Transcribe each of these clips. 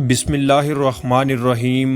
بسم اللہ الرحمن الرحیم۔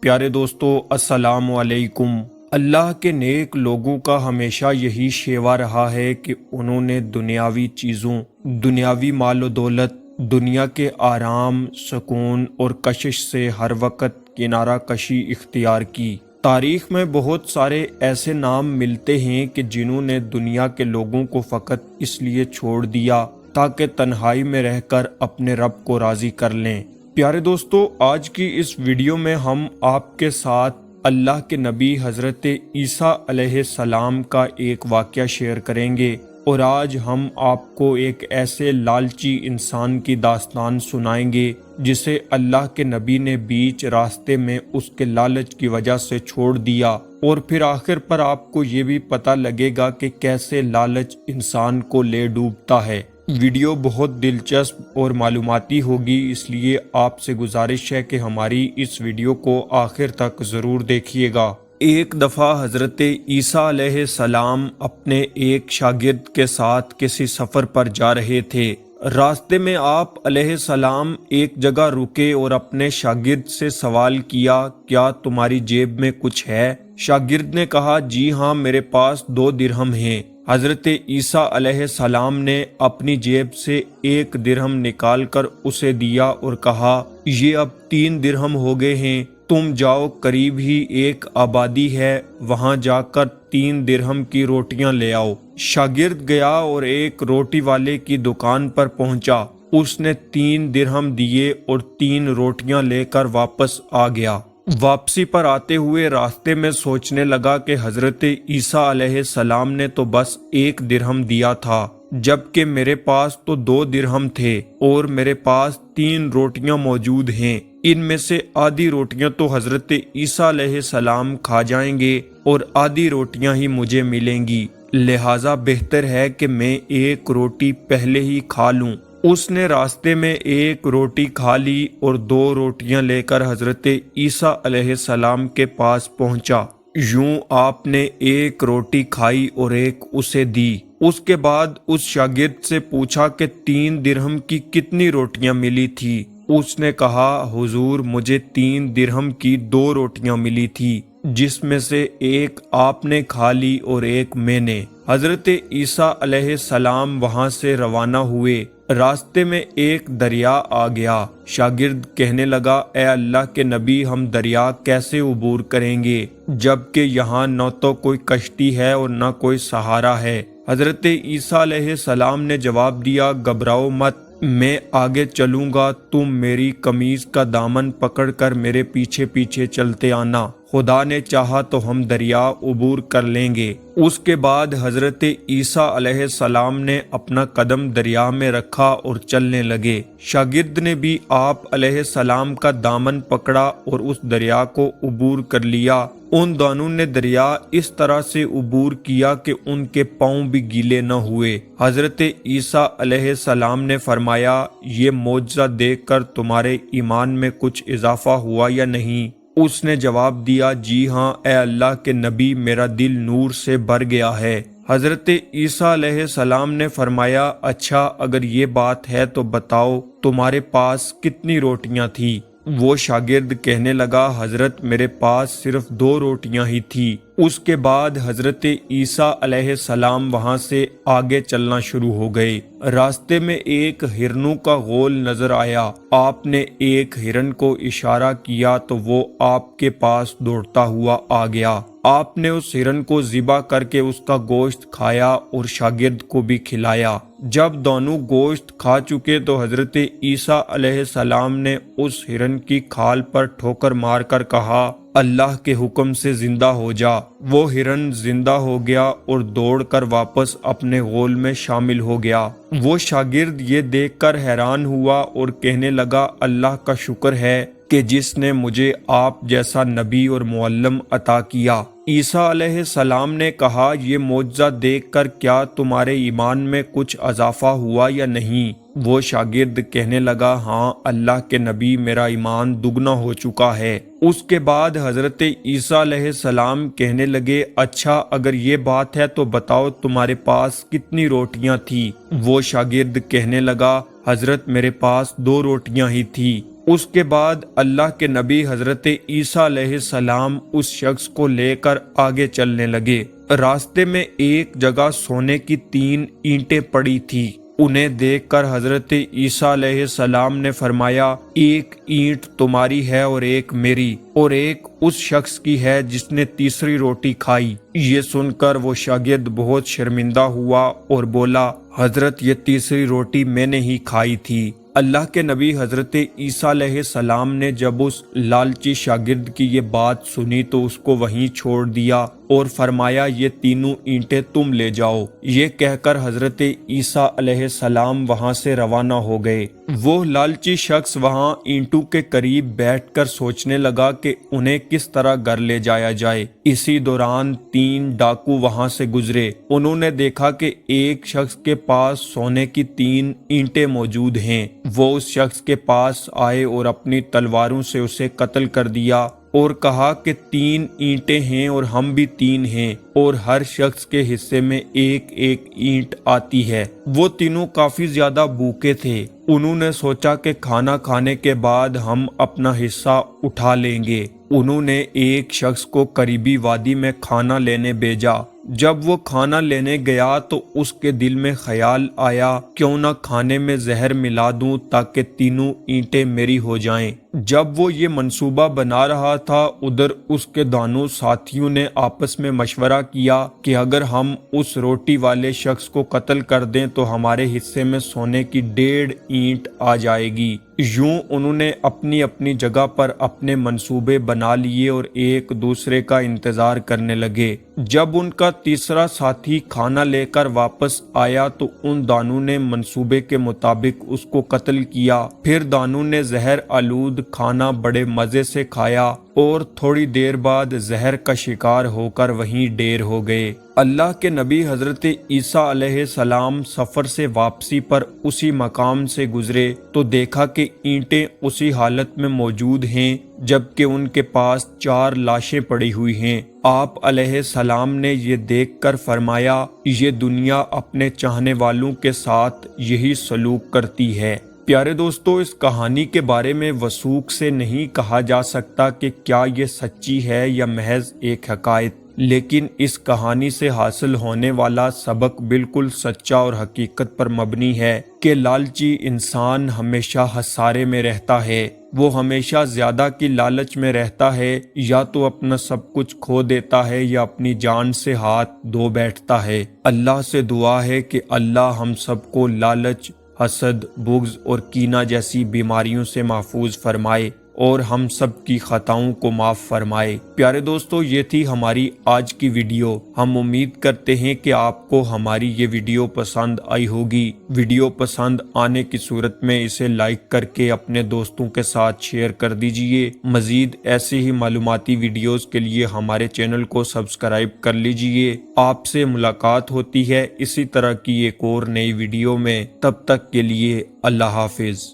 پیارے دوستو السلام علیکم۔ اللہ کے نیک لوگوں کا ہمیشہ یہی شیوا رہا ہے کہ انہوں نے دنیاوی چیزوں، دنیاوی مال و دولت، دنیا کے آرام، سکون اور کشش سے ہر وقت کنارہ کشی اختیار کی۔ تاریخ میں بہت سارے ایسے نام ملتے ہیں کہ جنہوں نے دنیا کے لوگوں کو فقط اس لیے چھوڑ دیا تاکہ تنہائی میں رہ کر اپنے رب کو راضی کر لیں۔ پیارے دوستو، آج کی اس ویڈیو میں ہم آپ کے ساتھ اللہ کے نبی حضرت عیسیٰ علیہ السلام کا ایک واقعہ شیئر کریں گے، اور آج ہم آپ کو ایک ایسے لالچی انسان کی داستان سنائیں گے جسے اللہ کے نبی نے بیچ راستے میں اس کے لالچ کی وجہ سے چھوڑ دیا، اور پھر آخر پر آپ کو یہ بھی پتہ لگے گا کہ کیسے لالچ انسان کو لے ڈوبتا ہے۔ ویڈیو بہت دلچسپ اور معلوماتی ہوگی، اس لیے آپ سے گزارش ہے کہ ہماری اس ویڈیو کو آخر تک ضرور دیکھیے گا۔ ایک دفعہ حضرت عیسیٰ علیہ السلام اپنے ایک شاگرد کے ساتھ کسی سفر پر جا رہے تھے۔ راستے میں آپ علیہ السلام ایک جگہ رکے اور اپنے شاگرد سے سوال کیا، کیا تمہاری جیب میں کچھ ہے؟ شاگرد نے کہا، جی ہاں، میرے پاس 2 درہم ہیں۔ حضرت عیسیٰ علیہ السلام نے اپنی جیب سے 1 درہم نکال کر اسے دیا اور کہا، یہ اب 3 درہم ہو گئے ہیں، تم جاؤ، قریب ہی ایک آبادی ہے، وہاں جا کر 3 درہم کی روٹیاں لے آؤ۔ شاگرد گیا اور ایک روٹی والے کی دکان پر پہنچا۔ اس نے 3 درہم دیے اور 3 روٹیاں لے کر واپس آ گیا۔ واپسی پر آتے ہوئے راستے میں سوچنے لگا کہ حضرت عیسیٰ علیہ السلام نے تو بس 1 درہم دیا تھا، جبکہ میرے پاس تو 2 درہم تھے اور میرے پاس 3 روٹیاں موجود ہیں۔ ان میں سے آدھی روٹیاں تو حضرت عیسیٰ علیہ السلام کھا جائیں گے اور آدھی روٹیاں ہی مجھے ملیں گی، لہٰذا بہتر ہے کہ میں 1 روٹی پہلے ہی کھا لوں۔ اس نے راستے میں 1 روٹی کھا لی اور 2 روٹیاں لے کر حضرت عیسیٰ علیہ السلام کے پاس پہنچا۔ یوں آپ نے 1 روٹی کھائی اور 1 اسے دی۔ اس کے بعد اس شاگرد سے پوچھا کہ 3 درہم کی کتنی روٹیاں ملی تھی؟ اس نے کہا، حضور، مجھے 3 درہم کی 2 روٹیاں ملی تھی، جس میں سے 1 آپ نے کھا لی اور 1 میں نے۔ حضرت عیسیٰ علیہ السلام وہاں سے روانہ ہوئے۔ راستے میں ایک دریا آ گیا۔ شاگرد کہنے لگا، اے اللہ کے نبی، ہم دریا کیسے عبور کریں گے جبکہ یہاں نہ تو کوئی کشتی ہے اور نہ کوئی سہارا ہے؟ حضرت عیسیٰ علیہ السلام نے جواب دیا، گھبراؤ مت، میں آگے چلوں گا، تم میری قمیض کا دامن پکڑ کر میرے پیچھے پیچھے چلتے آنا، خدا نے چاہا تو ہم دریا عبور کر لیں گے۔ اس کے بعد حضرت عیسیٰ علیہ السلام نے اپنا قدم دریا میں رکھا اور چلنے لگے۔ شاگرد نے بھی آپ علیہ السلام کا دامن پکڑا اور اس دریا کو عبور کر لیا۔ ان دونوں نے دریا اس طرح سے عبور کیا کہ ان کے پاؤں بھی گیلے نہ ہوئے۔ حضرت عیسیٰ علیہ السلام نے فرمایا، یہ معجزہ دیکھ کر تمہارے ایمان میں کچھ اضافہ ہوا یا نہیں؟ اس نے جواب دیا، جی ہاں اے اللہ کے نبی، میرا دل نور سے بھر گیا ہے۔ حضرت عیسیٰ علیہ السلام نے فرمایا، اچھا اگر یہ بات ہے تو بتاؤ تمہارے پاس کتنی روٹیاں تھی؟ وہ شاگرد کہنے لگا، حضرت میرے پاس صرف 2 روٹیاں ہی تھی۔ اس کے بعد حضرت عیسیٰ علیہ السلام وہاں سے آگے چلنا شروع ہو گئے۔ راستے میں ایک ہرنوں کا غول نظر آیا۔ آپ نے ایک ہرن کو اشارہ کیا تو وہ آپ کے پاس دوڑتا ہوا آ گیا۔ آپ نے اس ہرن کو ذبح کر کے اس کا گوشت کھایا اور شاگرد کو بھی کھلایا۔ جب دونوں گوشت کھا چکے تو حضرت عیسیٰ علیہ السلام نے اس ہرن کی کھال پر ٹھوکر مار کر کہا، اللہ کے حکم سے زندہ ہو جا۔ وہ ہرن زندہ ہو گیا اور دوڑ کر واپس اپنے غول میں شامل ہو گیا۔ وہ شاگرد یہ دیکھ کر حیران ہوا اور کہنے لگا، اللہ کا شکر ہے کہ جس نے مجھے آپ جیسا نبی اور معلم عطا کیا۔ عیسیٰ علیہ السلام نے کہا، یہ معجزہ دیکھ کر کیا تمہارے ایمان میں کچھ اضافہ ہوا یا نہیں؟ وہ شاگرد کہنے لگا، ہاں اللہ کے نبی، میرا ایمان دگنا ہو چکا ہے۔ اس کے بعد حضرت عیسیٰ علیہ السلام کہنے لگے، اچھا اگر یہ بات ہے تو بتاؤ تمہارے پاس کتنی روٹیاں تھی؟ وہ شاگرد کہنے لگا، حضرت میرے پاس 2 روٹیاں ہی تھی۔ اس کے بعد اللہ کے نبی حضرت عیسیٰ علیہ السلام اس شخص کو لے کر آگے چلنے لگے۔ راستے میں ایک جگہ سونے کی 3 اینٹیں پڑی تھی۔ انہیں دیکھ کر حضرت عیسیٰ علیہ السلام نے فرمایا، ایک اینٹ تمہاری ہے اور ایک میری، اور ایک اس شخص کی ہے جس نے تیسری روٹی کھائی۔ یہ سن کر وہ شاگرد بہت شرمندہ ہوا اور بولا، حضرت یہ تیسری روٹی میں نے ہی کھائی تھی۔ اللہ کے نبی حضرت عیسیٰ علیہ السلام نے جب اس لالچی شاگرد کی یہ بات سنی تو اس کو وہیں چھوڑ دیا اور فرمایا، یہ تینوں اینٹیں تم لے جاؤ۔ یہ کہہ کر حضرت عیسیٰ علیہ السلام وہاں سے روانہ ہو گئے۔ وہ لالچی شخص وہاں اینٹوں کے قریب بیٹھ کر سوچنے لگا کہ انہیں کس طرح گھر لے جایا جائے۔ اسی دوران 3 ڈاکو وہاں سے گزرے۔ انہوں نے دیکھا کہ ایک شخص کے پاس سونے کی 3 اینٹیں موجود ہیں۔ وہ اس شخص کے پاس آئے اور اپنی تلواروں سے اسے قتل کر دیا اور کہا کہ 3 اینٹیں ہیں اور ہم بھی 3 ہیں، اور ہر شخص کے حصے میں ایک ایک اینٹ آتی ہے۔ وہ تینوں کافی زیادہ بھوکے تھے۔ انہوں نے سوچا کہ کھانا کھانے کے بعد ہم اپنا حصہ اٹھا لیں گے۔ انہوں نے ایک شخص کو قریبی وادی میں کھانا لینے بھیجا۔ جب وہ کھانا لینے گیا تو اس کے دل میں خیال آیا، کیوں نہ کھانے میں زہر ملا دوں تاکہ تینوں اینٹیں میری ہو جائیں۔ جب وہ یہ منصوبہ بنا رہا تھا، ادھر اس کے دونوں ساتھیوں نے آپس میں مشورہ کیا کہ اگر ہم اس روٹی والے شخص کو قتل کر دیں تو ہمارے حصے میں سونے کی 1.5 اینٹ آ جائے گی۔ یوں انہوں نے اپنی اپنی جگہ پر اپنے منصوبے بنا لیے اور ایک دوسرے کا انتظار کرنے لگے۔ جب ان کا تیسرا ساتھی کھانا لے کر واپس آیا تو ان دونوں نے منصوبے کے مطابق اس کو قتل کیا۔ پھر دونوں نے زہر آلود کھانا بڑے مزے سے کھایا اور تھوڑی دیر بعد زہر کا شکار ہو کر وہیں ڈیر ہو گئے۔ اللہ کے نبی حضرت عیسیٰ علیہ السلام سفر سے واپسی پر اسی مقام سے گزرے تو دیکھا کہ اینٹیں اسی حالت میں موجود ہیں جبکہ ان کے پاس 4 لاشیں پڑی ہوئی ہیں۔ آپ علیہ السلام نے یہ دیکھ کر فرمایا، یہ دنیا اپنے چاہنے والوں کے ساتھ یہی سلوک کرتی ہے۔ پیارے دوستو، اس کہانی کے بارے میں وثوق سے نہیں کہا جا سکتا کہ کیا یہ سچی ہے یا محض ایک حکایت، لیکن اس کہانی سے حاصل ہونے والا سبق بالکل سچا اور حقیقت پر مبنی ہے کہ لالچی انسان ہمیشہ خسارے میں رہتا ہے۔ وہ ہمیشہ زیادہ کی لالچ میں رہتا ہے، یا تو اپنا سب کچھ کھو دیتا ہے یا اپنی جان سے ہاتھ دھو بیٹھتا ہے۔ اللہ سے دعا ہے کہ اللہ ہم سب کو لالچ، حسد، بغض اور کینہ جیسی بیماریوں سے محفوظ فرمائے اور ہم سب کی خطاؤں کو معاف فرمائے۔ پیارے دوستو، یہ تھی ہماری آج کی ویڈیو۔ ہم امید کرتے ہیں کہ آپ کو ہماری یہ ویڈیو پسند آئی ہوگی۔ ویڈیو پسند آنے کی صورت میں اسے لائک کر کے اپنے دوستوں کے ساتھ شیئر کر دیجئے۔ مزید ایسے ہی معلوماتی ویڈیوز کے لیے ہمارے چینل کو سبسکرائب کر لیجئے۔ آپ سے ملاقات ہوتی ہے اسی طرح کی ایک اور نئی ویڈیو میں۔ تب تک کے لیے اللہ حافظ۔